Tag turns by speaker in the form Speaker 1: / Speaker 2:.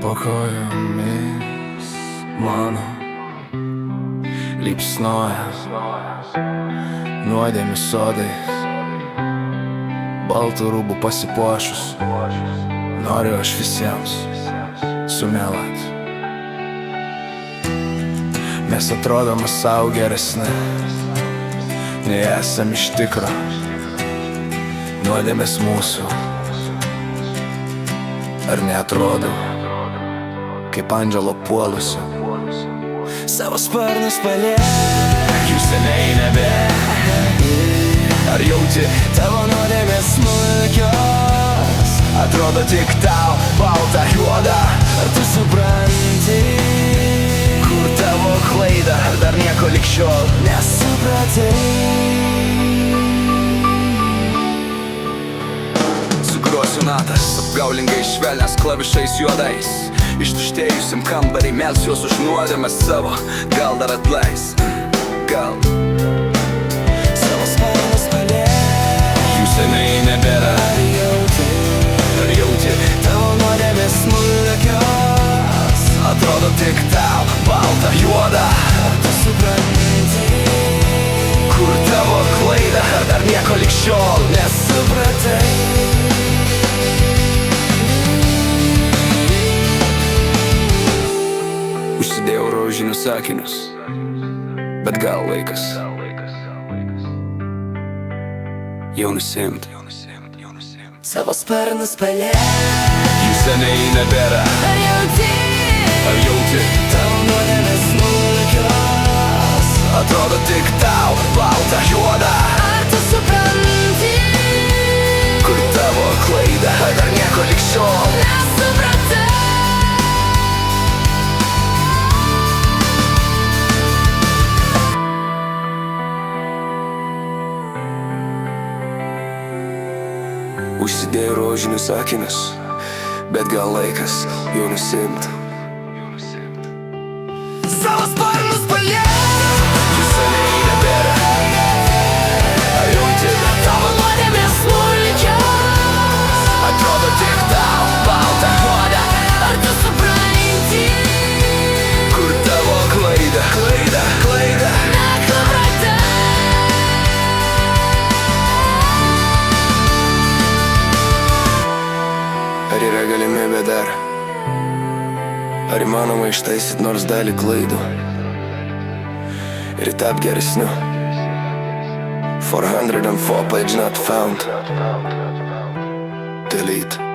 Speaker 1: Po kojomis mano liepsnoja nuodėmių sodais, baltų rūbų pasipuošus. Noriu aš visiems sumeluot. Mes atrodom savo geresni, nei esam iš tikro. Nuodėmės mūsų ar neatrodo kaip andželo puolusio.
Speaker 2: Savo sparnus paliek,
Speaker 1: Jų seniai nebe.
Speaker 2: ar jauti tavo nuodėmės smulkios?
Speaker 1: Atrodo tik tau balta juoda.
Speaker 2: Ar tu supranti,
Speaker 1: Kur tavo klaida, ar dar nieko lig šiol
Speaker 2: nesupratai?
Speaker 1: Sugrosiu natas, apgaulingai švelnės klavišais juodais. Ištuštėjusiam kambarį melsiuos už nuodėmės savo. Gal dar atleis, gal.
Speaker 2: Savo sparnus paliek,
Speaker 1: Jų seniai nebėra.
Speaker 2: ar
Speaker 1: Ar jauti,
Speaker 2: tavo nuodėmės smulkios?
Speaker 1: atrodo tik tau balta juoda.
Speaker 2: Ar tu supranti,
Speaker 1: Kur tavo klaida, ar dar nieko lig šiol
Speaker 2: nesupratai?
Speaker 1: Užsidėjau rožinius sakinius, bet gal laikas jau nusiimti.
Speaker 2: Savo sparnus paliek,
Speaker 1: Jų seniai nebėra.
Speaker 2: ar jauti
Speaker 1: Ar jauti,
Speaker 2: tavo nuodėmės smulkios?
Speaker 1: atrodo tik tau balta juoda.
Speaker 2: Ar tu supranti,
Speaker 1: Kur tavo klaida, ar dar nieko lig šiol
Speaker 2: nesupratai?
Speaker 1: Užsidėjau rožinius sakinius, bet gal laikas jau nusiimti.
Speaker 2: Savo sparnus paliek,
Speaker 1: Jų seniai nebėra. Ar jauti,
Speaker 2: tavo nuodėmės smulkios?
Speaker 1: atrodo tik tau balta juoda.
Speaker 2: Ar tu supranti,
Speaker 1: Kur tavo klaida, klaida, klaida.
Speaker 2: nesupratai?
Speaker 1: Ar yra galimybė dar? Ar įmanoma ištaisyt nors dalį klaidų ir tap geresniu? 404 page not found. Delete.